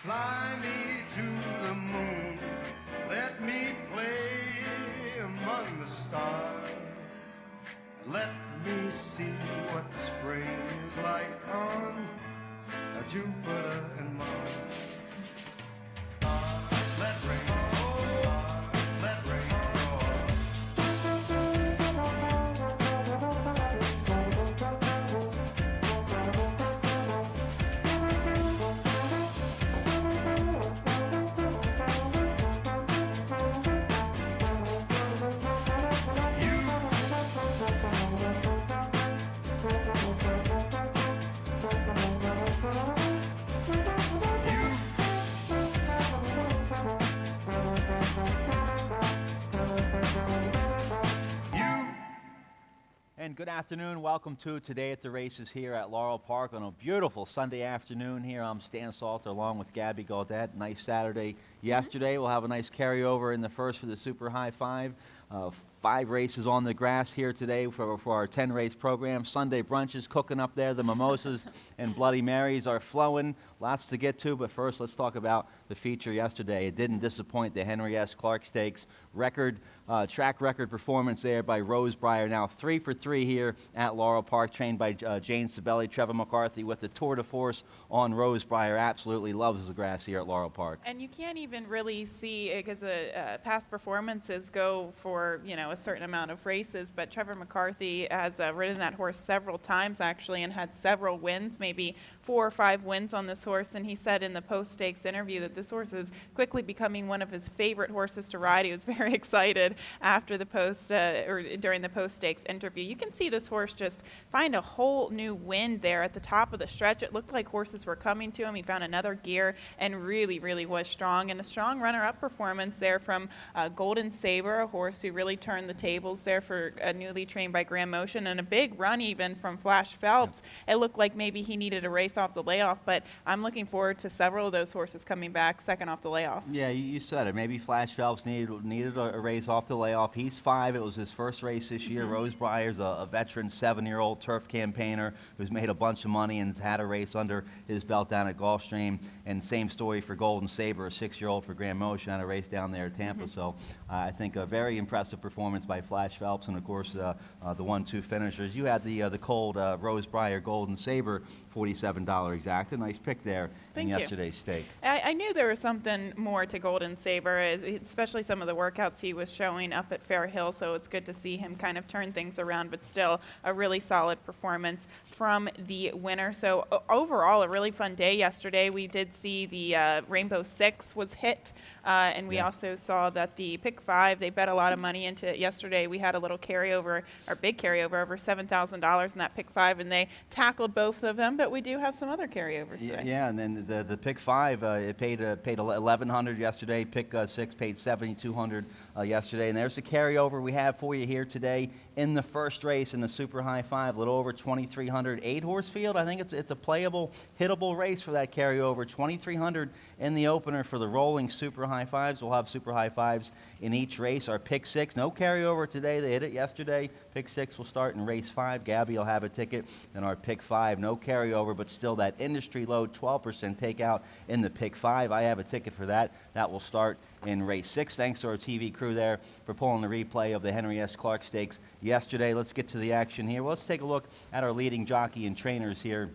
Fly me to the moon, let me play among the stars. Let me see what spring is like on Jupiter and Mars. Let rain fall, let rain And good afternoon. Welcome to Today at the Races here at Laurel Park on a beautiful Sunday afternoon here. I'm Stan Salter along with Gabby Gaudette. Nice Saturday yesterday. We'll have a nice carryover in the first for the Super High Five. 5 races on the grass here today for our 10-race program. Sunday brunches cooking up there. The mimosas and Bloody Marys are flowing. Lots to get to, but first let's talk about the feature yesterday. It didn't disappoint. The Henry S. Clark Stakes track record performance there by Rose Breyer. Now 3 for 3 here at Laurel Park, trained by Jane Sibeli. Trevor McCarthy with the tour de force on Rose Breyer. Absolutely loves the grass here at Laurel Park. And you can't even really see, because the past performances go for, a certain amount of races, but Trevor McCarthy has ridden that horse several times actually and had several wins, maybe 4 or 5 wins on this horse, and he said in the post-stakes interview that this horse is quickly becoming one of his favorite horses to ride. He was very excited after the during the post-stakes interview. You can see this horse just find a whole new wind there at the top of the stretch. It looked like horses were coming to him. He found another gear and really, really was strong, and a strong runner-up performance there from Golden Saber, a horse who really turned the tables there for newly trained by Grand Motion, and a big run even from Flash Phelps. It looked like maybe he needed a race off the layoff, but I'm looking forward to several of those horses coming back second off the layoff. Yeah, you said it. Maybe Flash Phelps needed a race off the layoff. He's 5. It was his first race this year. Rose Breyer's a veteran 7-year-old turf campaigner who's made a bunch of money and has had a race under his belt down at Gulfstream. And same story for Golden Saber, a 6-year-old for Grand Motion, had a race down there at Tampa. So I think a very impressive performance by Flash Phelps, and of course the 1-2 finishers. You had the cold Rose Breyer Golden Saber, $47 exact. A nice pick there in yesterday's stake. I knew there was something more to Golden Saber, especially some of the workouts he was showing up at Fair Hill, so it's good to see him kind of turn things around, but still a really solid performance from the winner. So overall, a really fun day yesterday. We did see the Rainbow Six was hit, and we also saw that the Pick 5, they bet a lot of money into it yesterday. We had a little carryover, or big carryover, over $7,000 in that Pick 5, and they tackled both of them, but we do have some other carryovers today. Yeah, and then the Pick 5, it paid $1,100 yesterday. Pick 6 paid $7,200 yesterday. And there's the carryover we have for you here today in the first race in the Super High 5, a little over 2,300. 8-horse field. I think it's a playable, hittable race for that carryover. 2,300 in the opener for the rolling Super High 5s. We'll have Super High 5s in each race. Our Pick 6, no carryover today. They hit it yesterday. Pick 6 will start in race 5. Gabby will have a ticket. And our Pick 5, no carryover, but still that industry low 12% takeout in the Pick 5. I have a ticket for that. That will start in race 6. Thanks to our TV crew there for pulling the replay of the Henry S. Clark Stakes yesterday. Let's get to the action here. Well, let's take a look at our leading jockey and trainers here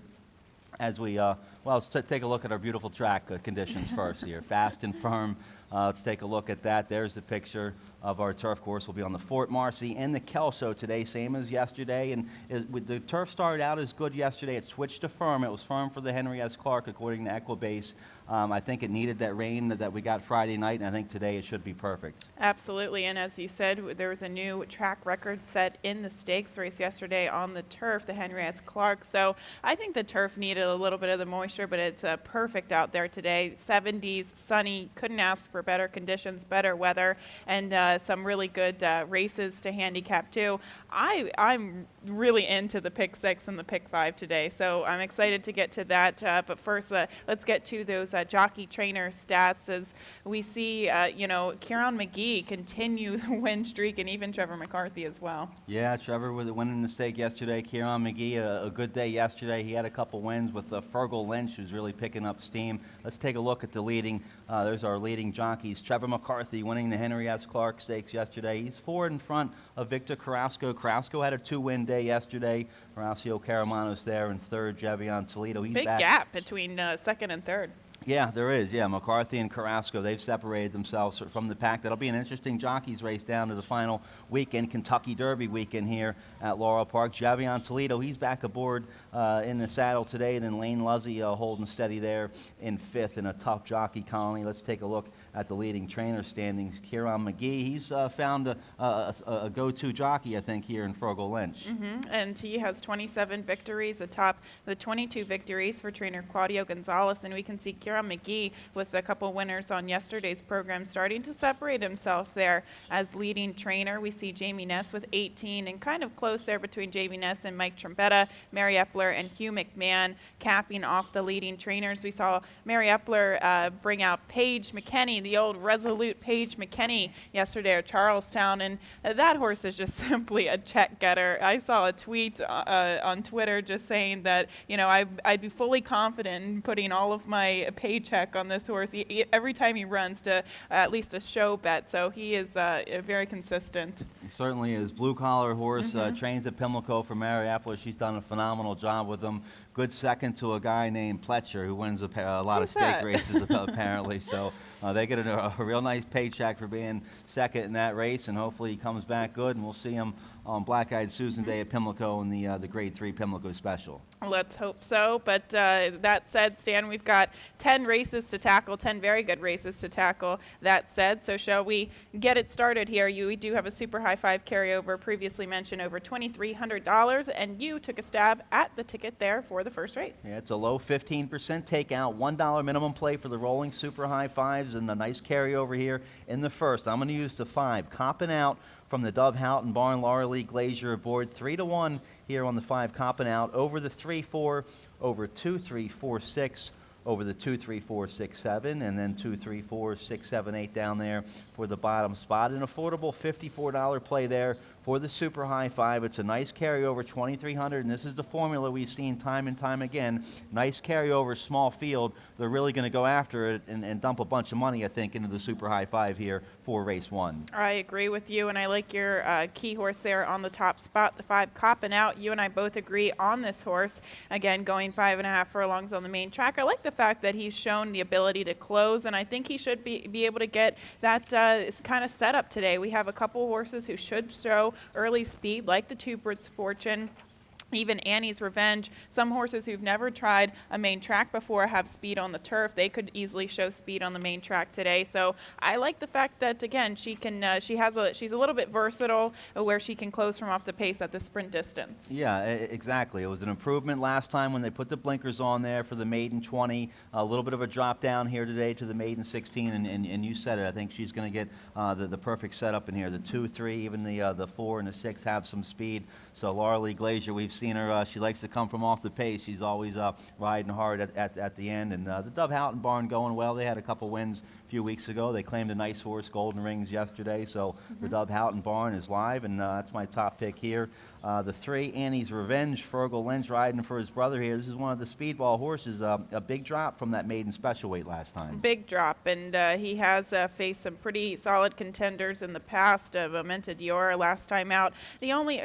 as we, let's take a look at our beautiful track conditions first here. Fast and firm. Let's take a look at that. There's the picture of our turf course. Will be on the Fort Marcy and the Kelso today, same as yesterday. And the turf started out as good yesterday. It switched to firm. It was firm for the Henry S. Clark, according to Equibase. I think it needed that rain that we got Friday night, and I think today it should be perfect. Absolutely, and as you said, there was a new track record set in the stakes race yesterday on the turf, the Henry S. Clark. So I think the turf needed a little bit of the moisture, but it's perfect out there today. 70s, sunny, couldn't ask for better conditions, better weather, and some really good races to handicap too. I'm really into the pick 6 and the pick 5 today, so I'm excited to get to that. But first, let's get to those jockey trainer stats as we see, Kieran McGee continue the win streak, and even Trevor McCarthy as well. Yeah, Trevor with a win in the stake yesterday. Kieran McGee, a good day yesterday. He had a couple wins with Fergal Lynch, who's really picking up steam. Let's take a look at the leading. There's our leading jockeys. Trevor McCarthy winning the Henry S. Clark Stakes yesterday. He's 4 in front of Victor Carrasco. Carrasco had a 2-win day yesterday. Horacio Caramano's there in third. Javion Toledo, he's Big back. gap between second and third. Yeah, there is. Yeah, McCarthy and Carrasco, they've separated themselves from the pack. That'll be an interesting jockeys race down to the final weekend, Kentucky Derby weekend here at Laurel Park. Javion Toledo, he's back aboard in the saddle today. Then Lane Luzzy holding steady there in 5th in a tough jockey colony. Let's take a look at the leading trainer standings. Kieran McGee, he's found a go-to jockey, I think, here in Fergal Lynch. And he has 27 victories atop the 22 victories for trainer Claudio Gonzalez. And we can see Kieran McGee with a couple winners on yesterday's program starting to separate himself there as leading trainer. We see Jamie Ness with 18 and kind of close there between Jamie Ness and Mike Trombetta, Mary Epler and Hugh McMahon capping off the leading trainers. We saw Mary Epler bring out Paige McKenney, the old resolute Paige McKenney yesterday at Charlestown, and that horse is just simply a check getter. I saw a tweet on Twitter just saying that, I'd be fully confident in putting all of my paycheck on this horse every time he runs to at least a show bet, so he is very consistent. He certainly is. Blue-collar horse, trains at Pimlico for Mary Epler. She's done a phenomenal job with him. Good second to a guy named Pletcher, who wins a lot of stake races apparently. So they get a real nice paycheck for being second in that race, and hopefully he comes back good, and we'll see him on Black-Eyed Susan Day at Pimlico in the Grade 3 Pimlico Special. Let's hope so. But that said, Stan, we've got 10 races to tackle, 10 very good races to tackle. That said, so shall we get it started here? We do have a Super High 5 carryover, previously mentioned, over $2,300, and you took a stab at the ticket there for the first race. Yeah, it's a low 15% takeout, $1 minimum play for the rolling Super High 5s, and a nice carryover here in the first. I'm going to use the 5, Coppin' Out from the Dove Houghton Barn, Laurel Glazier aboard 3-1 here on the 5, Coppin' Out, over the 3-4, over 2-3-4-6, over the 2-3-4-6-7, and then 2-3-4-6-7-8 down there for the bottom spot. An affordable $54 play there for the Super High 5. It's a nice carryover, $2,300, and this is the formula we've seen time and time again. Nice carryover, small field. They're really going to go after it and dump a bunch of money, I think, into the Super High 5 here for race 1. I agree with you, and I like your key horse there on the top spot, the 5, Coppin' Out. You and I both agree on this horse. Again, going 5.5 furlongs on the main track. I like the fact that he's shown the ability to close, and I think he should be able to get that kind of setup today. We have a couple horses who should show early speed, like the 2 Brits Fortune, even Annie's Revenge. Some horses who've never tried a main track before have speed on the turf. They could easily show speed on the main track today. So I like the fact that, again, she's a little bit versatile where she can close from off the pace at the sprint distance. Yeah, exactly. It was an improvement last time when they put the blinkers on there for the maiden 20. A little bit of a drop down here today to the maiden 16, and you said it. I think she's going to get the perfect setup in here. The 2, 3, even the 4 and the 6 have some speed. So Laurel Glazier, we've seen her. She likes to come from off the pace. She's always riding hard at the end. And the Dove Houghton Barn going well. They had a couple wins a few weeks ago. They claimed a nice horse, Golden Rings, yesterday. So the Dove Houghton Barn is live, and that's my top pick here. The 3, Annie's Revenge, Fergal Lynch riding for his brother here. This is one of the speedball horses. A big drop from that maiden special weight last time. Big drop, and he has faced some pretty solid contenders in the past. Momenta Dior last time out. The only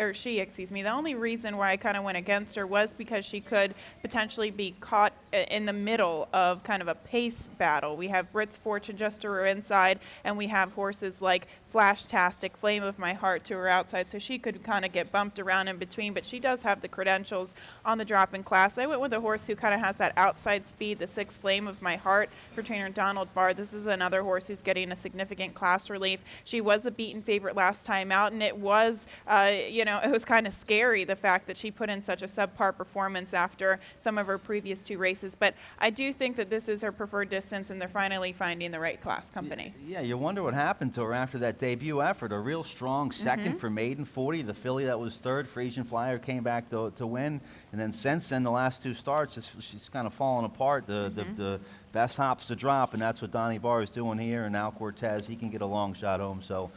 reason why I kind of went against her was because she could potentially be caught in the middle of kind of a pace battle. We have Brits Fortune just to her inside, and we have horses like Flashtastic, Flame of My Heart to her outside, so she could kind of get bumped around in between, but she does have the credentials on the drop-in class. I went with a horse who kind of has that outside speed, the 6, Flame of My Heart, for trainer Donald Barr. This is another horse who's getting a significant class relief. She was a beaten favorite last time out, and it was, it was kind of scary, the fact that she put in such a subpar performance after some of her previous 2 races races. But I do think that this is her preferred distance, and they're finally finding the right class company. Yeah, you wonder what happened to her after that debut effort. A real strong second for maiden 40. The filly that was third, Frisian Flyer, came back to win. And then since then, the last two starts, she's kind of fallen apart. The best hops to drop, and that's what Donnie Barr is doing here. And now Cortez, he can get a long shot home. So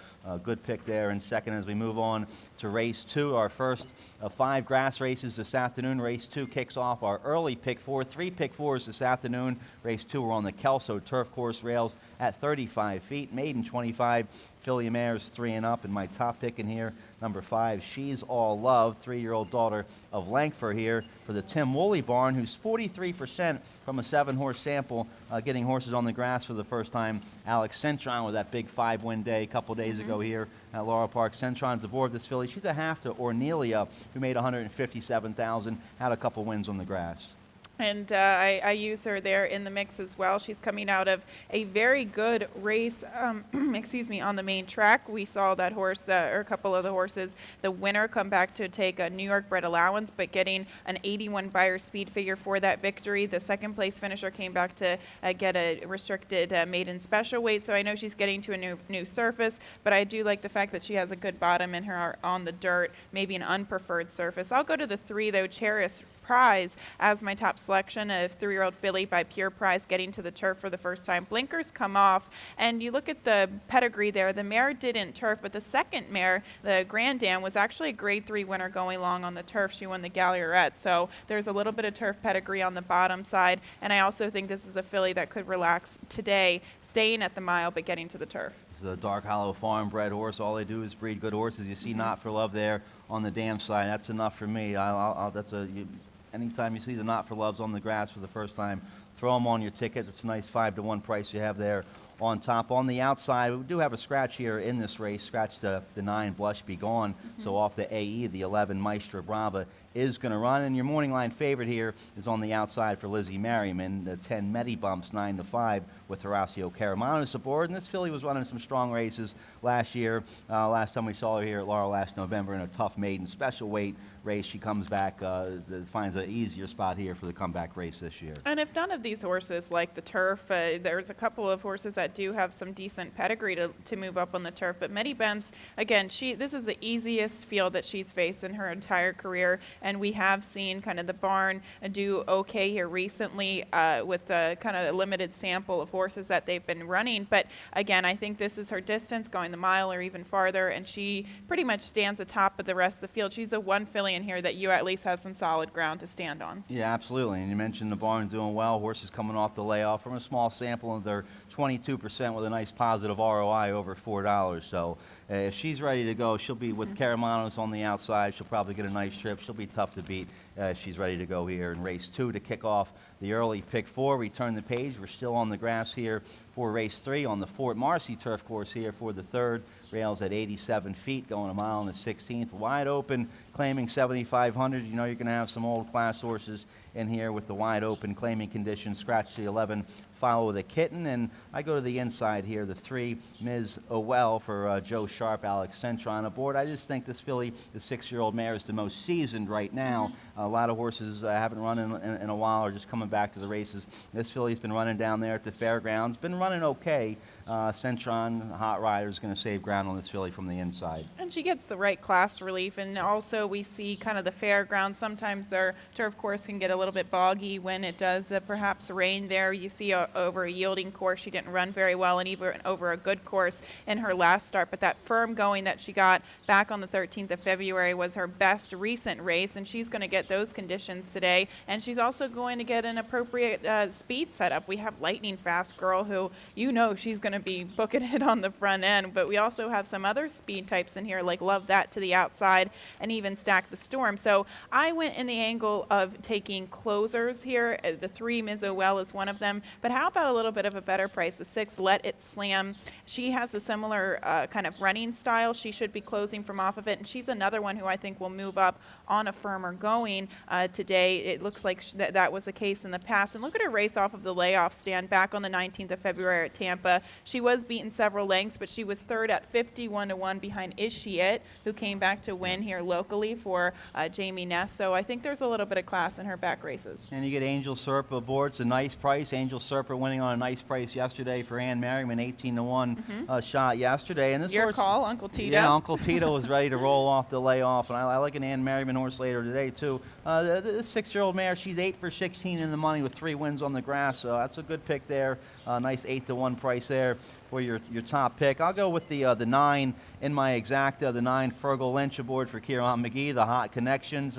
good pick there. And second, as we move on to race 2, our first of 5 grass races this afternoon. Race 2 kicks off our early pick 4. 3 pick 4s this afternoon. Race 2, we're on the Kelso turf course, rails at 35 feet. Maiden 25. Filly mares 3 and up. And my top pick in here, number 5, She's All Love, 3-year-old daughter of Langford here for the Tim Woolley barn, who's 43% from a 7-horse sample, getting horses on the grass for the first time. Alex Centron with that big 5-win day a couple days ago here at Laurel Park. Centron's aboard this filly. She's a half to Ornelia, who made $157,000, had a couple wins on the grass. And I use her there in the mix as well. She's coming out of a very good race, excuse me, on the main track. We saw that horse, or a couple of the horses, the winner come back to take a New York bred allowance, but getting an 81 Beyer speed figure for that victory. The second place finisher came back to get a restricted maiden special weight. So I know she's getting to a new surface, but I do like the fact that she has a good bottom in her on the dirt, maybe an unpreferred surface. I'll go to the 3, though, Cheris Prize as my top selection, a 3-year-old filly by Pure Prize getting to the turf for the first time. Blinkers come off, and you look at the pedigree there. The mare didn't turf, but the second mare, the Grand Dam, was actually a grade 3 winner going long on the turf. She won the Galliarette, so there's a little bit of turf pedigree on the bottom side, and I also think this is a filly that could relax today, staying at the mile but getting to the turf. The Dark Hollow farm bred horse. All they do is breed good horses. You see Not for Love there on the dam side. That's enough for me. Anytime you see the Not for Loves on the grass for the first time, throw them on your ticket. It's a nice 5-to-1 price you have there on top. On the outside, we do have a scratch here in this race. Scratch the 9, Blush Be Gone. So off the AE, the 11, Maestra Brava is going to run. And your morning line favorite here is on the outside for Lizzie Merriman, the 10 Medibumps, 9-5 with Horacio Caramanus aboard. And this filly was running some strong races last year. Last time we saw her here at Laurel last November in a tough maiden special weight race. She comes back, finds an easier spot here for the comeback race this year. And if none of these horses like the turf, there's a couple of horses that do have some decent pedigree to move up on the turf. But Medibumps, again, this is the easiest field that she's faced in her entire career. And we have seen kind of the barn do okay here recently with the kind of limited sample of horses that they've been running. But again, I think this is her distance, going the mile or even farther, and she pretty much stands atop of the rest of the field. She's a one filly in here that you at least have some solid ground to stand on. Yeah, absolutely. And you mentioned the barn doing well. Horses coming off the layoff from a small sample, and they're 22% with a nice positive ROI over $4. So if she's ready to go, she'll be with Caramanus on the outside. She'll probably get a nice trip. She'll be tough to beat if she's ready to go here in race 2 to kick off the early pick 4. We turn the page. We're still on the grass here for race 3 on the Fort Marcy turf course here for the 3rd. Rails at 87 feet, going a mile and a 16th. Wide open, claiming 7,500. You know you're going to have some old class horses in here with the wide open claiming conditions. Scratch the 11, follow the kitten. And I go to the inside here, the 3, Ms. Owell for Joe Sharp, Alex Centron aboard. I just think this filly, the 6-year-old mare, is the most seasoned right now. A lot of horses haven't run in a while or just coming back to the races. This filly's been running down there at the fairgrounds, been running okay. Centron, Hot Rider, is going to save ground on this filly from the inside. And she gets the right class relief, and also we see kind of the fairgrounds. Sometimes their turf course can get a little bit boggy when it does perhaps rain there. You see over a yielding course, she didn't run very well, and even over a good course in her last start. But that firm going that she got back on the 13th of February was her best recent race, and she's going to get those conditions today. And she's also going to get an appropriate speed setup. We have Lightning Fast Girl, who she's going to be booking it on the front end, but we also have some other speed types in here like Love That to the outside and even Stack the Storm. So I went in the angle of taking closers here. The 3, Ms. Owell, is one of them, but how about a little bit of a better price? The 6, Let It Slam. She has a similar kind of running style. She should be closing from off of it, and she's another one who I think will move up on a firmer going today. It looks like that was the case in the past. And look at her race off of the layoff stand back on the 19th of February at Tampa. She was beaten several lengths, but she was third at 51-1 behind Is She It, who came back to win here locally for Jamie Ness. So I think there's a little bit of class in her back races. And you get Angel Serpa aboard. It's a nice price. Angel Serpa winning on a nice price yesterday for Ann Merriman, 18-1 shot yesterday. And this Your horse, call, Uncle Tito. Yeah, Uncle Tito was ready to roll off the layoff, and I like an Ann Merriman horse later today too. The 6-year-old mare, she's 8 for 16 in the money with 3 wins on the grass, so that's a good pick there. Nice 8-1 price there for your top pick. I'll go with the 9 in my exacta, the 9 Fergal Lynch aboard for Kieran McGee, the Hot Connections.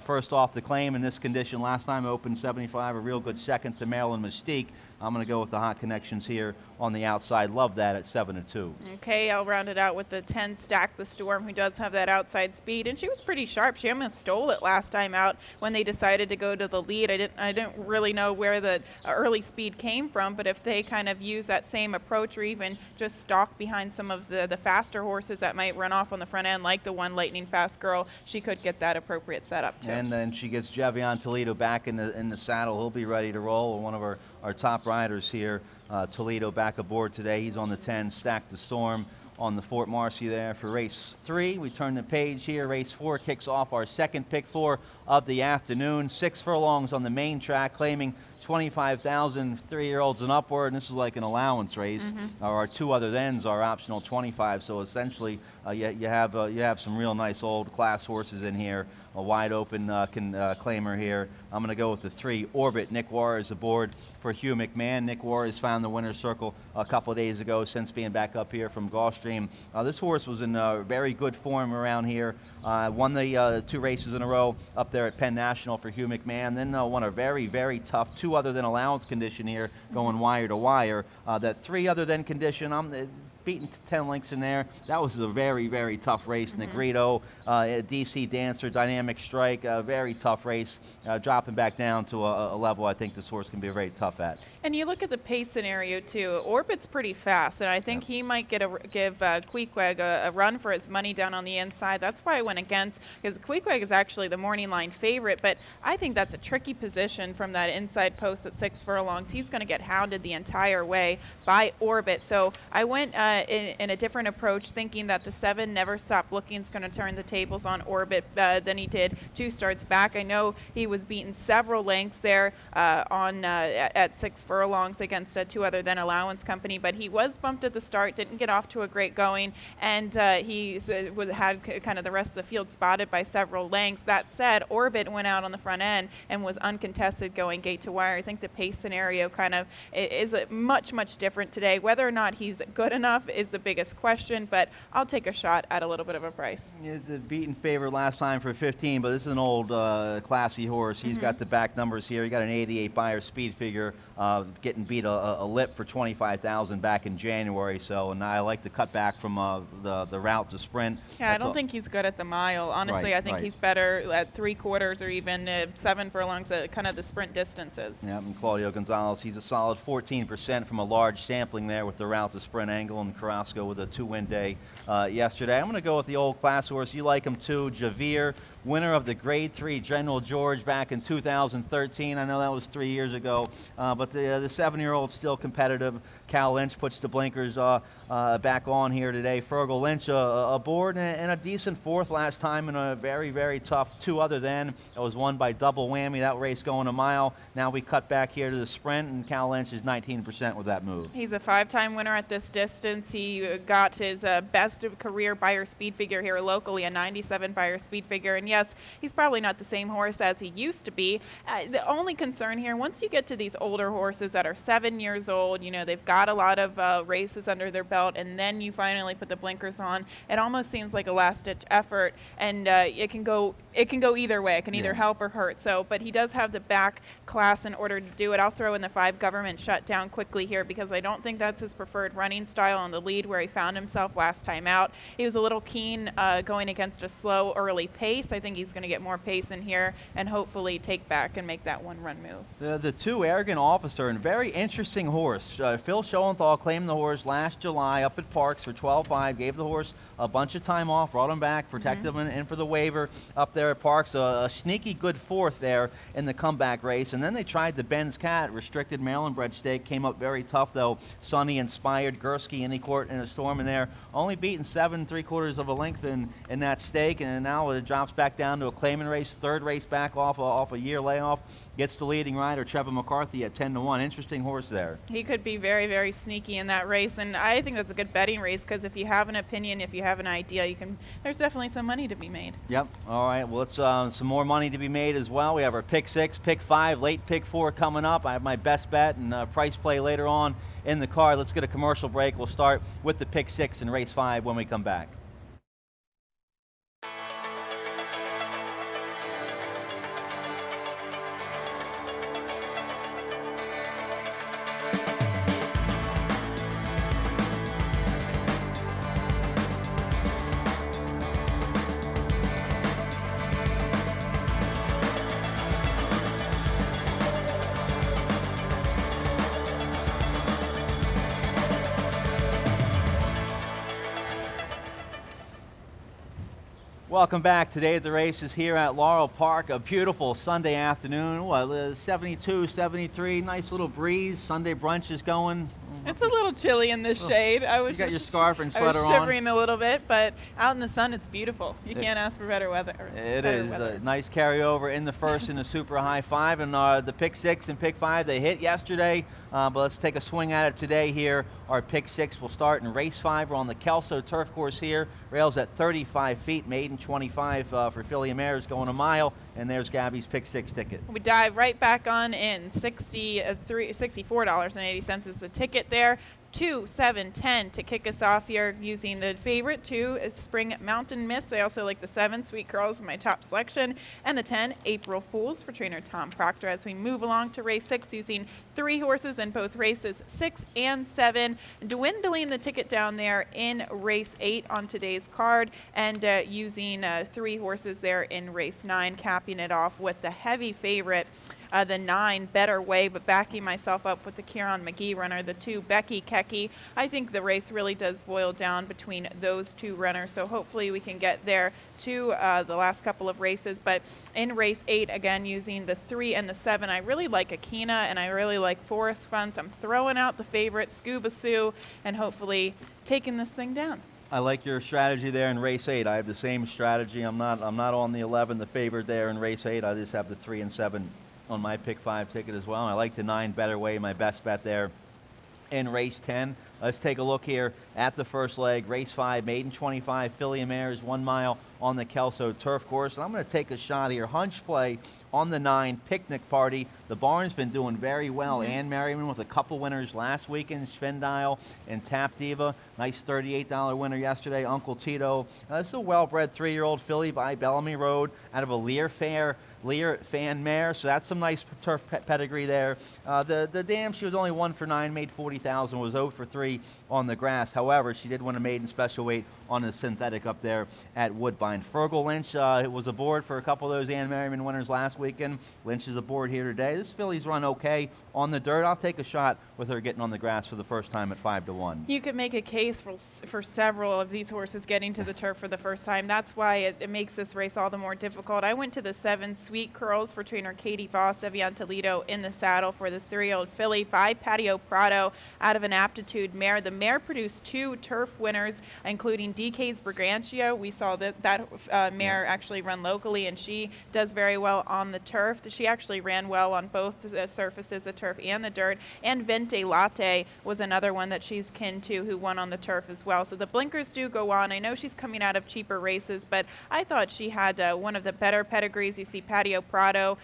First off the claim in this condition. Last time opened 75, a real good second to Maryland Mystique. I'm going to go with the Hot Connections here on the outside. Love that at 7-2. Okay, I'll round it out with the 10 Stack the Storm, who does have that outside speed, and she was pretty sharp. She almost stole it last time out when they decided to go to the lead. I didn't really know where the early speed came from, but if they kind of use that same approach or even just stalk behind some of the faster horses that might run off on the front end, like the one Lightning Fast Girl, she could get that appropriate setup too. And then she gets Javion Toledo back in the saddle. He'll be ready to roll. One of our top riders here. Toledo back aboard today. He's on the 10, Stack the Storm on the Fort Marcy there for race 3. We turn the page here. Race 4 kicks off our second pick 4 of the afternoon. 6 furlongs on the main track, claiming 25,000 3-year-olds and upward. And this is like an allowance race. Our 2 other thens are optional 25. So essentially, you have some real nice old class horses in here. A wide open claimer here. I'm going to go with the 3 Orbit. Nick Juarez aboard for Hugh McMahon. Nick Juarez found the winner's circle a couple of days ago since being back up here from Gulfstream. This horse was in very good form around here. Won the 2 races in a row up there at Penn National for Hugh McMahon. Then won a very, very tough 2 other than allowance condition here, going wire to wire. That 3 other than condition, beaten 10 lengths in there. That was a very, very tough race. Negrito, DC Dancer, Dynamic Strike, a very tough race. Dropping back down to a level I think this horse can be very tough at. And you look at the pace scenario too. Orbit's pretty fast, and I think he might give Queequeg a run for his money down on the inside. That's why I went against, because Queequeg is actually the morning line favorite, but I think that's a tricky position from that inside post at 6 furlongs. He's going to get hounded the entire way by Orbit. So I went in a different approach, thinking that the 7 Never Stop Looking is going to turn the tables on Orbit than he did 2 starts back. I know he was beaten several lengths there at 6 furlongs against 2 other than allowance company, but he was bumped at the start, didn't get off to a great going, and he had kind of the rest of the field spotted by several lengths. That said, Orbit went out on the front end and was uncontested going gate to wire. I think the pace scenario kind of is much, much different today. Whether or not he's good enough is the biggest question, but I'll take a shot at a little bit of a price. He's a beaten favorite last time for 15, but this is an old classy horse. He's got the back numbers here. He got an 88 Beyer speed figure, getting beat a lip for 25,000 back in January. So, and I like the cutback from the route to sprint. Yeah, I don't think he's good at the mile. Honestly, I think he's better at 3/4 or even 7 furlongs at kind of the sprint distances. Yeah, and Claudio Gonzalez, he's a solid 14% from a large sampling there with the route to sprint angle, and Carrasco with a 2-win day yesterday. I'm going to go with the old class horse. You like him too, Javier, winner of the Grade 3 General George back in 2013. I know that was 3 years ago, but the 7-year-old still competitive. Cal Lynch puts the blinkers back on here today. Fergal Lynch aboard and a decent 4th last time in a very, very tough 2 other than. It was won by double whammy, that race going a mile. Now we cut back here to the sprint, and Cal Lynch is 19% with that move. He's a 5-time winner at this distance. He got his best of career Beyer speed figure here locally, a 97 Beyer speed figure. And yes, he's probably not the same horse as he used to be. The only concern here, once you get to these older horses that are 7 years old, you know, they've got a lot of races under their belt, and then you finally put the blinkers on, it almost seems like a last-ditch effort, and it can go either way. It can either help or hurt. So, but he does have the back class in order to do it. I'll throw in the 5 Government Shutdown quickly here, because I don't think that's his preferred running style on the lead where he found himself last time out. He was a little keen going against a slow early pace. I think he's going to get more pace in here and hopefully take back and make that 1-run move. The 2 Arrogant Officer, and very interesting horse. Phil Schoenthal claimed the horse last July up at Parks for 12.5, gave the horse a bunch of time off, brought him back, protected him in for the waiver up there there at Parks. A sneaky good fourth there in the comeback race. And then they tried the Ben's Cat, restricted Maryland bred stake. Came up very tough, though. Sunny inspired. Gursky in the court in a storm in there. Only beaten 7 3/4 of a length in that stake. And now it drops back down to a claimant race. Third race back off a year layoff. Gets the leading rider, Trevor McCarthy, at 10-1. Interesting horse there. He could be very, very sneaky in that race, and I think that's a good betting race because if you have an opinion, if you have an idea, there's definitely some money to be made. Yep. All right. Well, it's some more money to be made as well. We have our pick 6, pick 5, late pick 4 coming up. I have my best bet and price play later on in the card. Let's get a commercial break. We'll start with the pick 6 and race 5 when we come back. Welcome back. Today at the race is here at Laurel Park. A beautiful Sunday afternoon. 72, 73, nice little breeze. Sunday brunch is going. It's a little chilly in this shade. You got your scarf and sweater on. I was shivering a little bit, but out in the sun, it's beautiful. You can't ask for better weather. It is a nice carryover in the first in the super high 5, and the pick 6 and pick 5 they hit yesterday. But let's take a swing at it today here. Our pick 6 will start in race 5. We're on the Kelso turf course here. Rails at 35 feet, maiden 25 for filly and mares going a mile. And there's Gabby's pick 6 ticket. We dive right back on in. $64.80 is the ticket there. 2, 7, 10 to kick us off here using the favorite. 2 is Spring Mountain Mist. I also like the 7 Sweet Curls, my top selection, and the 10 April Fools for trainer Tom Proctor. As we move along to race 6 using 3 horses in both races 6 and 7, dwindling the ticket down there in race 8 on today's card, and using 3 horses there in race 9, capping it off with the heavy favorite, the 9 Better Way, but backing myself up with the Kieran McGee runner, the 2 Becky Kecky. I think the race really does boil down between those 2 runners, so hopefully we can get there to the last couple of races. But in race 8, again, using the 3 and the 7, I really like Akina and I really like Forest Fun, so I'm throwing out the favorite, Scuba Sue, and hopefully taking this thing down. I like your strategy there in race 8. I have the same strategy. I'm not on the 11, the favorite there in race 8. I just have the 3 and 7 on my pick 5 ticket as well. And I like the 9 Better Way, my best bet there in race 10. Let's take a look here at the first leg. Race 5, maiden 25, filly and mares, 1 mile on the Kelso turf course. And I'm going to take a shot here. Hunch play on the 9 Picnic Party. The barn's been doing very well. Ann Merriman with a couple winners last weekend, Svendile and Tap Diva. Nice $38 winner yesterday, Uncle Tito. This is a well-bred 3-year-old filly by Bellamy Road out of a Lear fan mare, so that's some nice turf pedigree there. The dam, she was only 1 for 9, made $40,000, was 0 for 3 on the grass. However, she did win a maiden special weight on the synthetic up there at Woodbine. Fergal Lynch was aboard for a couple of those Ann Merriman winners last weekend. Lynch is aboard here today. This filly's run okay on the dirt. I'll take a shot with her getting on the grass for the first time at 5-1. You could make a case for several of these horses getting to the turf for the first time. That's why it makes this race all the more difficult. I went to the 7 Sweet Curls for trainer Katie Voss, Evian Toledo in the saddle for this 3-year-old filly by Patio Prado out of an Aptitude mare. The mare produced 2 turf winners, including DK's Brigantia. We saw that mare actually run locally, and she does very well on the turf. She actually ran well on both the surfaces, the turf and the dirt. And Vente Latte was another one that she's kin to who won on the turf as well. So the blinkers do go on. I know she's coming out of cheaper races, but I thought she had one of the better pedigrees. You see Patio Prado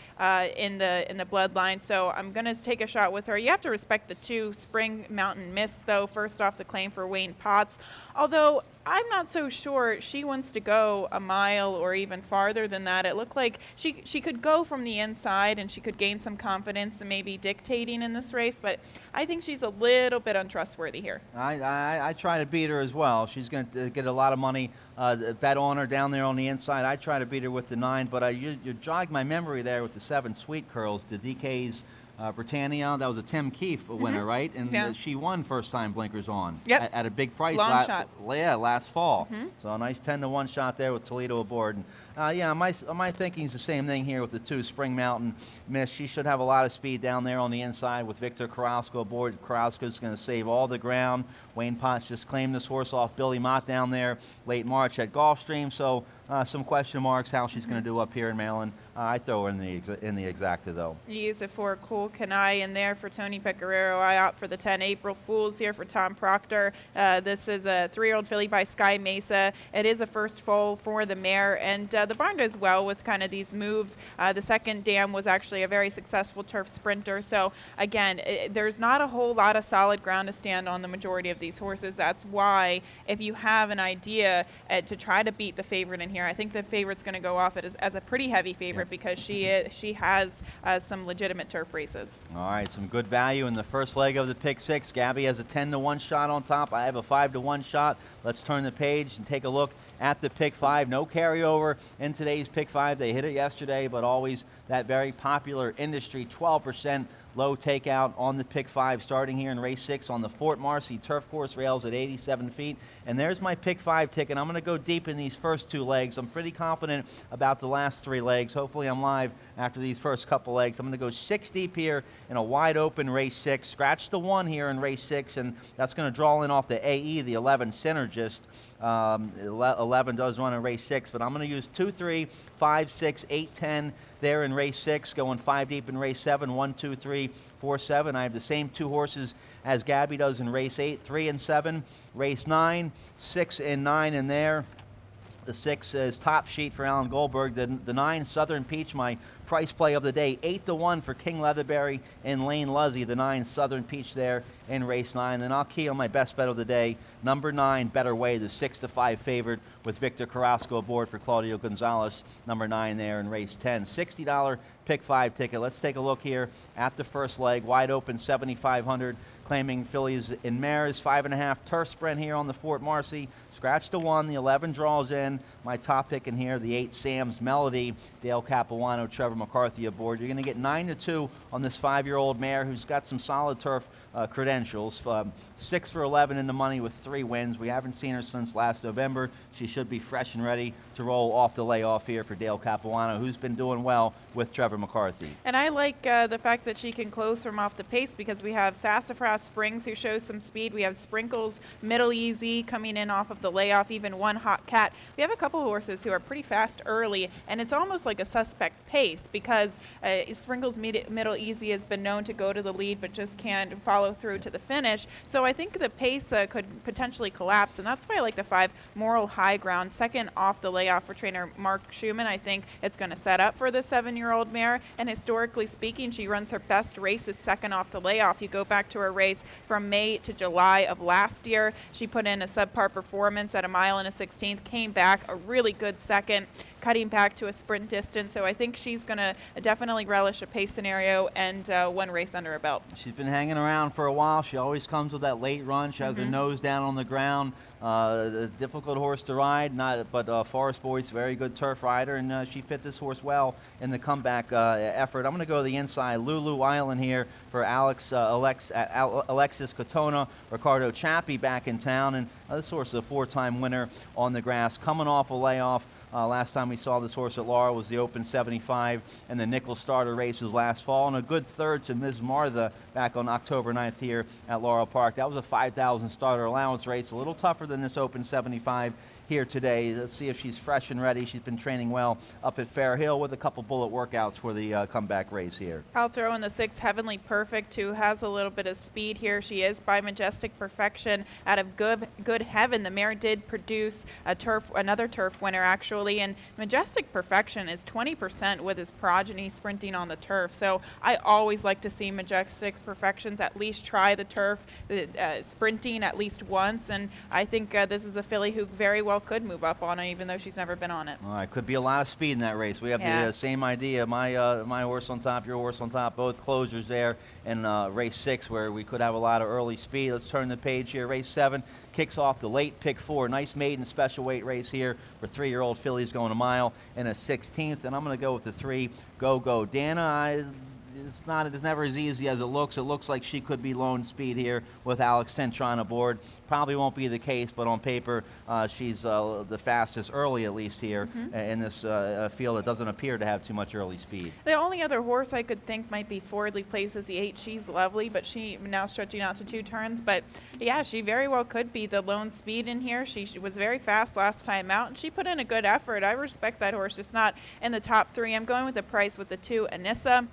in the bloodline, so I'm going to take a shot with her. You have to respect the 2 Spring Mountain Mist, though. First off, the claim for Wayne Potts, although I'm not so sure she wants to go a mile or even farther than that. It looked like she could go from the inside and she could gain some confidence and maybe dictating in this race, but I think she's a little bit untrustworthy here. I try to beat her as well. She's going to get a lot of money bet on her down there on the inside. I try to beat her with the 9, but you jogged my memory there with the 7 Sweet Curls, the DK's Britannia, that was a Tim Keefe winner, right? And Yeah. she won first time blinkers on Yep. at a big price Long shot. last fall. So a nice 10-1 shot there with Toledo aboard. And, yeah, my thinking is the same thing here with the 2 Spring Mountain Miss. She should have a lot of speed down there on the inside with Victor Carrasco aboard. Carrasco's going to save all the ground. Wayne Potts just claimed this horse off Billy Mott down there late March at Gulfstream. So some question marks how she's going to do up here in Maryland. I throw her in the exacta though. You use it for Cool Canai in there for Tony Pecoraro. I opt for the 10 April Fools here for Tom Proctor. This is a 3-year-old filly by Sky Mesa. It is a first foal for the mare, and the barn does well with kind of these moves. The second dam was actually a very successful turf sprinter. So again, there's not a whole lot of solid ground to stand on the majority of these horses. That's why if you have an idea to try to beat the favorite in here, I think the favorite's going to go off as a pretty heavy favorite because she has some legitimate turf races. All right, some good value in the first leg of the pick 6. Gabby has a 10-1 shot on top. I have a 5-1 shot. Let's turn the page and take a look at the pick 5. No carryover in today's pick 5. They hit it yesterday, but always that very popular industry 12% low takeout on the pick 5, starting here in race 6 on the Fort Marcy turf course, rails at 87 feet. And there's my pick 5 ticket. I'm going to go deep in these first 2 legs. I'm pretty confident about the last 3 legs. Hopefully I'm live after these first couple legs. I'm going to go 6 deep here in a wide open race 6. Scratch the 1 here in race 6, and that's going to draw in off the AE, the 11 Synergist. 11 does run in race 6, but I'm going to use 2, 3, 5, 6, 8, 10 there in race 6, going 5 deep in race 7, 1, 2, 3, 4, 7. I have the same 2 horses as Gabby does in race 8, 3 and 7, race 9, 6 and 9 in there. The 6 is top sheet for Alan Goldberg. The 9 Southern Peach, my price play of the day, 8-1 for King Leatherberry and Lane Luzzy. The 9 Southern Peach there in race 9. Then I'll key on my best bet of the day, number 9 Better Way, the 6-5 favorite with Victor Carrasco aboard for Claudio Gonzalez. Number 9 there in race 10. $60 pick 5 ticket. Let's take a look here at the first leg, wide open 7,500. Claiming fillies and mares, 5.5 turf sprint here on the Fort Marcy. Scratch the 1, the 11 draws in. My top pick in here, the 8 Sam's Melody, Dale Capuano, Trevor McCarthy aboard. You're going to get 9-2 on this 5-year-old mare who's got some solid turf credentials. 6 for 11 in the money with 3 wins. We haven't seen her since last November. She should be fresh and ready to roll off the layoff here for Dale Capuano, who's been doing well with Trevor McCarthy. And I like the fact that she can close from off the pace because we have Sassafras Springs, who shows some speed. We have Sprinkles, Middle Easy coming in off of the layoff, even One Hot Cat. We have a couple of horses who are pretty fast early, and it's almost like a suspect pace because Sprinkles Middle Easy has been known to go to the lead but just can't follow through to the finish. So I think the pace could potentially collapse, and that's why I like the 5 Moral High Ground. Second off the layoff for trainer Mark Schumann. I think it's going to set up for the 7-year-old mare, and historically speaking, she runs her best races second off the layoff. You go back to her race from May to July of last year. She put in a subpar performance at 1 1/16, came back a really good second, cutting back to a sprint distance. So I think she's going to definitely relish a pace scenario and 1 race under her belt. She's been hanging around for a while. She always comes with that late run. She has her nose down on the ground. A difficult horse to ride, but Forest Boy's a very good turf rider, and she fit this horse well in the comeback effort. I'm going to go to the inside, Lulu Island here for Alexis Katona, Ricardo Chappie back in town, and this horse is a 4-time winner on the grass, coming off a layoff. Last time we saw this horse at Laurel was the Open 75 and the Nickel Starter races last fall, and a good third to Ms. Martha back on October 9th here at Laurel Park. That was a 5,000 starter allowance race, a little tougher than this Open 75 here today. Let's see if she's fresh and ready. She's been training well up at Fair Hill with a couple bullet workouts for the comeback race here. I'll throw in the 6 Heavenly Perfect, who has a little bit of speed here. She is by Majestic Perfection out of Good Heaven. The mare did produce another turf winner actually, and Majestic Perfection is 20% with his progeny sprinting on the turf. So I always like to see Majestic Perfections at least try the turf, sprinting at least once, and I think this is a filly who very well could move up on it, even though she's never been on it. All right, could be a lot of speed in that race. We have the same idea. My horse on top, your horse on top, both closers there in race 6, where we could have a lot of early speed. Let's turn the page here. Race 7 kicks off the late pick 4. Nice maiden special weight race here for 3-year-old fillies going a mile and a 16th. And I'm going to go with the 3 Go Go Dana. it's never as easy as it looks. It looks like she could be lone speed here with Alex Cintron aboard. Probably won't be the case, but on paper, she's the fastest early, at least here in this field. It doesn't appear to have too much early speed. The only other horse I could think might be Forwardly Placed as the 8. She's lovely, but she now stretching out to 2 turns. But yeah, she very well could be the lone speed in here. She was very fast last time out, and she put in a good effort. I respect that horse, just not in the top 3. I'm going with the price with the 2, Anissa.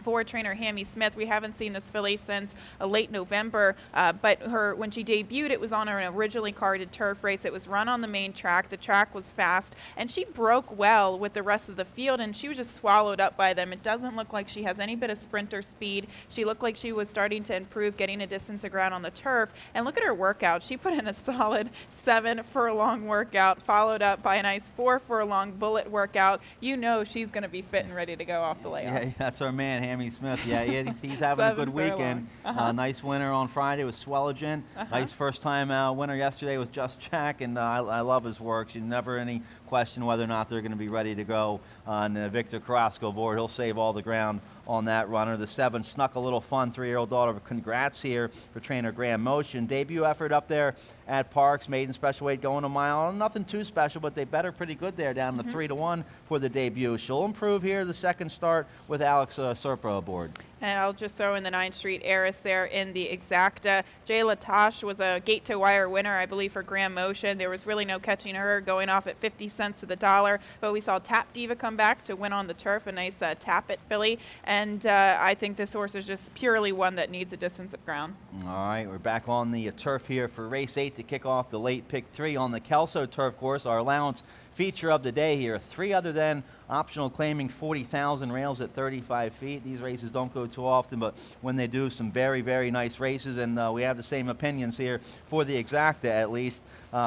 Forward trainer Hammy Smith. We haven't seen this filly since late November, but when she debuted, it was on an originally carded turf race. It was run on the main track. The track was fast, and she broke well with the rest of the field, and she was just swallowed up by them. It doesn't look like she has any bit of sprinter speed. She looked like she was starting to improve, getting a distance of ground on the turf. And look at her workout. She put in a solid 7 furlong workout, followed up by a nice 4 furlong bullet workout. You know she's going to be fit and ready to go off the layoff. Yeah, that's our man, Hammy Smith. Yeah, he's having a good weekend. Nice winner on Friday with Swelligent. Nice first-time winner yesterday with Just Jack, and I love his work. There's never any question whether or not they're going to be ready to go on Victor Carrasco board. He'll save all the ground on that runner. The 7 snuck a little fun 3-year-old daughter. Congrats here for trainer Graham Motion. Debut effort up there at Parks, maiden special weight going a mile. Nothing too special, but they bet her pretty good there down to 3-1 for the debut. She'll improve here the second start with Alex Serpa aboard. And I'll just throw in the 9th Street Heiress there in the Exacta. Jay Latosh was a gate-to-wire winner, I believe, for Graham Motion. There was really no catching her, going off at 50 cents to the dollar. But we saw Tap Diva come back to win on the turf, a nice tap-it filly. And I think this horse is just purely one that needs a distance of ground. All right, we're back on the turf here for race 8 to kick off the late pick 3 on the Kelso turf course. Our allowance feature of the day here. 3 other than optional claiming 40,000 rails at 35 feet. These races don't go too often, but when they do, some very, very nice races, and we have the same opinions here for the Exacta at least.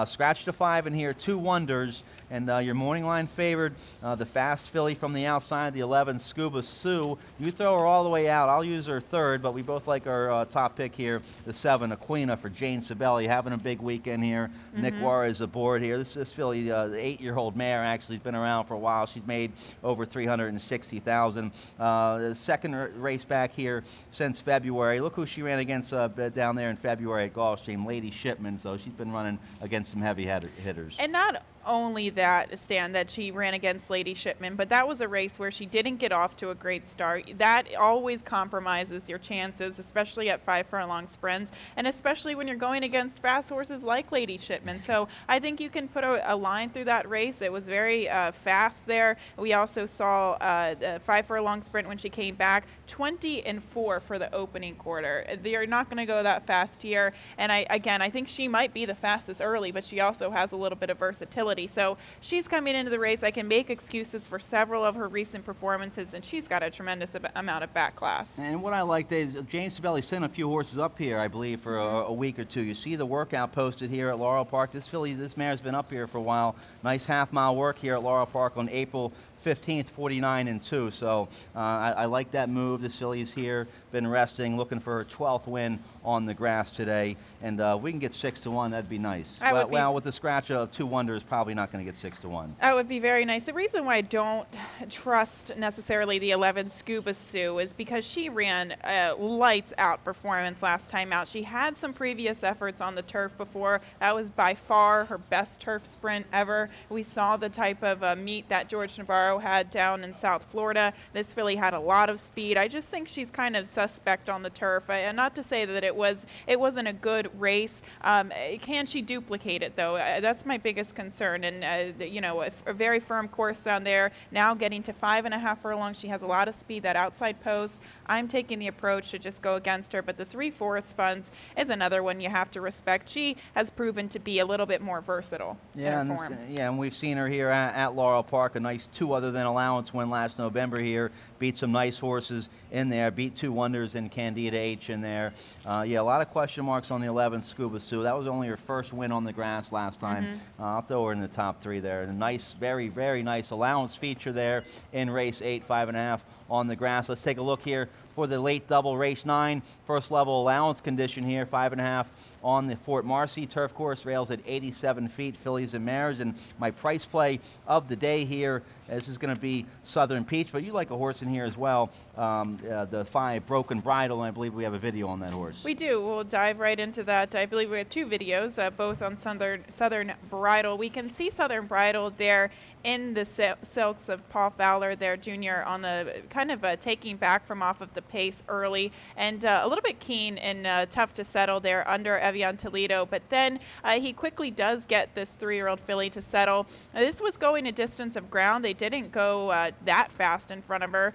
Scratch to 5 in here, 2 wonders, and your morning line favored, the fast filly from the outside, the 11, Scuba Sue. You throw her all the way out. I'll use her 3rd, but we both like our top pick here, the 7, Aquina for Jane Sibeli, having a big weekend here. Nick Juarez aboard here. This filly, the 8-year-old mare, actually has been around for a while. She's made over 360,000. The second race back here since February. Look who she ran against down there in February at Gulfstream, Lady Shipman. So she's been running against some heavy hitters. And not only that, Stan, that she ran against Lady Shipman, but that was a race where she didn't get off to a great start. That always compromises your chances, especially at 5 furlong sprints, and especially when you're going against fast horses like Lady Shipman. So I think you can put a line through that race. It was very fast there. We also saw the 5 furlong sprint when she came back, 20-4 for the opening quarter. They're not going to go that fast here. And I think she might be the fastest early, but she also has a little bit of versatility. So she's coming into the race. I can make excuses for several of her recent performances, and she's got a tremendous amount of back class. And what I like is James Sibeli sent a few horses up here, I believe, for a week or two. You see the workout posted here at Laurel Park. This mare's been up here for a while. Nice half-mile work here at Laurel Park on April 15th, 49-2. So I like that move. This filly's here, been resting, looking for her 12th win on the grass today. And we can get 6-1. That'd be nice. Well, with the scratch of 2 wonders, probably not going to get 6-1. That would be very nice. The reason why I don't trust necessarily the 11 Scuba Sue is because she ran a lights out performance last time out. She had some previous efforts on the turf before. That was by far her best turf sprint ever. We saw the type of meet that George Navarro had down in South Florida. This filly had a lot of speed. I just think she's kind of suspect on the turf. Not to say that it wasn't a good race. Can she duplicate it though? That's my biggest concern. And a very firm course down there. Now getting to 5.5 furlongs, she has a lot of speed. That outside post, I'm taking the approach to just go against her. But the 3 Forest Funds is another one you have to respect. She has proven to be a little bit more versatile. And we've seen her here at Laurel Park. A nice 2 other than allowance win last November here. Beat some nice horses in there. Beat 2 wonders in Candida H in there. A lot of question marks on the 11th Scuba Sue. That was only her first win on the grass last time. I'll throw her in the top 3 there. A nice, very, very nice allowance feature there in race 8, 5.5 on the grass. Let's take a look here for the late double race 9. First level allowance condition here, 5.5 on the Fort Marcy turf course, rails at 87 feet, fillies and mares. And my price play of the day here This is going to be Southern Peach, but you like a horse in here as well, the 5 Broken Bridle, and I believe we have a video on that horse. We do. We'll dive right into that. I believe we have 2 videos, both on Southern Bridle. We can see Southern Bridle there in the silks of Paul Fowler there, Jr., on the kind of taking back from off of the pace early, and a little bit keen and tough to settle there under Evian Toledo. But then he quickly does get this 3-year-old filly to settle. This was going a distance of ground. They didn't go that fast in front of her,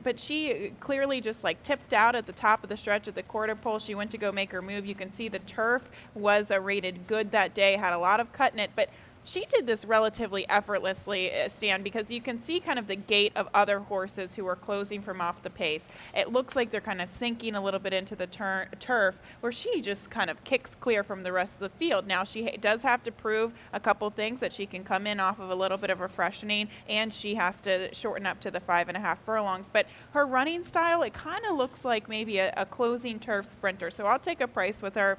but she clearly just like tipped out at the top of the stretch at the quarter pole. She went to go make her move. You can see the turf was rated good that day, had a lot of cut in it, but she did this relatively effortlessly, Stan, because you can see kind of the gait of other horses who are closing from off the pace. It looks like they're kind of sinking a little bit into the turf, where she just kind of kicks clear from the rest of the field. Now, she does have to prove a couple things, that she can come in off of a little bit of a freshening, and she has to shorten up to the 5.5 furlongs. But her running style, it kind of looks like maybe a closing turf sprinter. So I'll take a price with her.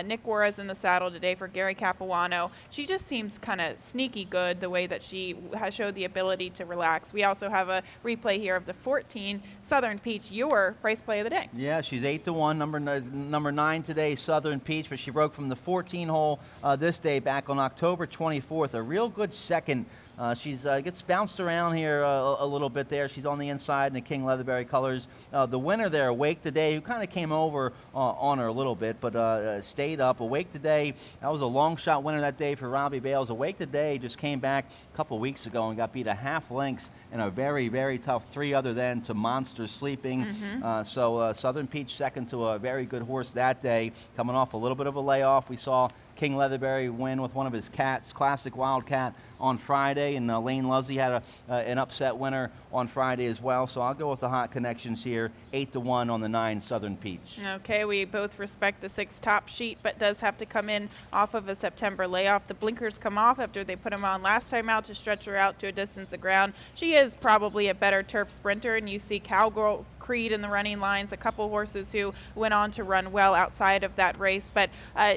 Nick Juarez in the saddle today for Gary Capuano. She just seems kind of sneaky good the way that she has showed the ability to relax. We also have a replay here of the 14 Southern Peach, your price play of the day. Yeah, she's 8-1, number 9 today, Southern Peach, but she broke from the 14 hole this day back on October 24th. A real good second. She's gets bounced around here a little bit there. She's on the inside in the King Leatherberry colors. The winner there, Awake Today, who kind of came over on her a little bit, but stayed up. Awake Today, that was a long shot winner that day for Robbie Bales. Awake Today just came back a couple weeks ago and got beat a half lengths in a very, very tough 3 other than to Monster Sleeping. So Southern Peach second to a very good horse that day, coming off a little bit of a layoff. We saw King Leatherberry win with one of his cats, Classic Wildcat, on Friday, and Lane Luzzy had an upset winner on Friday as well. So I'll go with the hot connections here, 8-1 on the 9 Southern Peach. Okay, we both respect the 6 top sheet, but does have to come in off of a September layoff. The blinkers come off after they put them on last time out to stretch her out to a distance of ground. She is probably a better turf sprinter, and you see Cowgirl Creed in the running lines, a couple horses who went on to run well outside of that race, but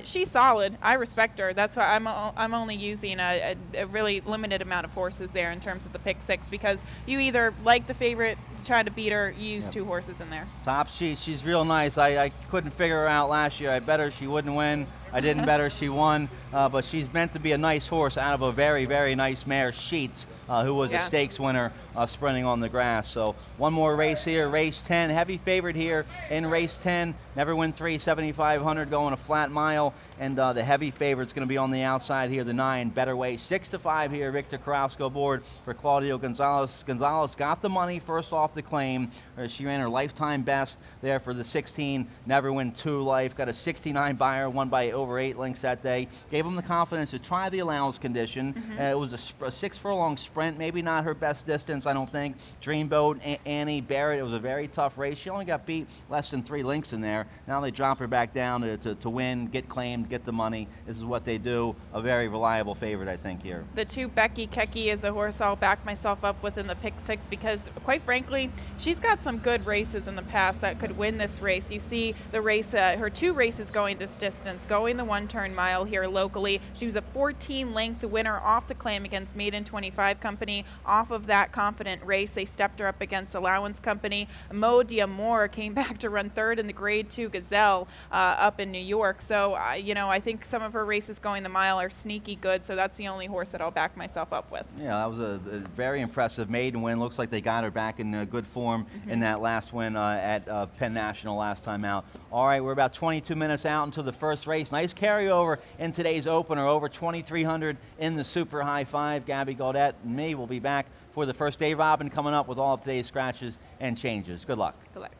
she's solid. I respect her. That's why I'm only using a really limited amount of horses there in terms of the pick 6, because you either like the favorite, try to beat her, you use 2 horses in there. Top sheet, she's real nice. I couldn't figure her out last year. I bet her she wouldn't win. I didn't bet her she won, but she's meant to be a nice horse out of a very, very nice mare, Sheets, who was a stakes winner sprinting on the grass. So one more race here, race 10. Heavy favorite here in race 10. Never win 3, 7,500 going a flat mile. And the heavy favorite's going to be on the outside here, the 9, Better Way. 6-5 here, Victor Carrasco board for Claudio Gonzalez. Gonzalez got the money first off the claim. She ran her lifetime best there for the 16, Never Win 2 life. Got a 69 buyer, won by over 8 lengths that day. Gave him the confidence to try the allowance condition. It was a 6 furlong sprint, maybe not her best distance, I don't think. Dreamboat, Annie, Barrett, it was a very tough race. She only got beat less than 3 lengths in there. Now they drop her back down to win, get claimed, get the money. This is what they do. A very reliable favorite, I think, here. The 2 Becky Keki is a horse I'll back myself up with in the pick 6, because quite frankly, she's got some good races in the past that could win this race. You see the race, her 2 races going this distance, going the 1-turn mile here locally. She was a 14-length winner off the claim against Maiden 25 Company. Off of that confident race, they stepped her up against Allowance Company. Mo D'Amore came back to run 3rd in the Grade 2 Gazelle up in New York. So, I think some of her races going the mile are sneaky good, so that's the only horse that I'll back myself up with. Yeah, that was a very impressive maiden win. Looks like they got her back in good form in that last win at Penn National last time out. All right, we're about 22 minutes out until the first race. Nice carryover in today's opener, over 2,300 in the Super High 5. Gabby Gaudette and me will be back for the first day. Robin coming up with all of today's scratches and changes. Good luck. Good luck.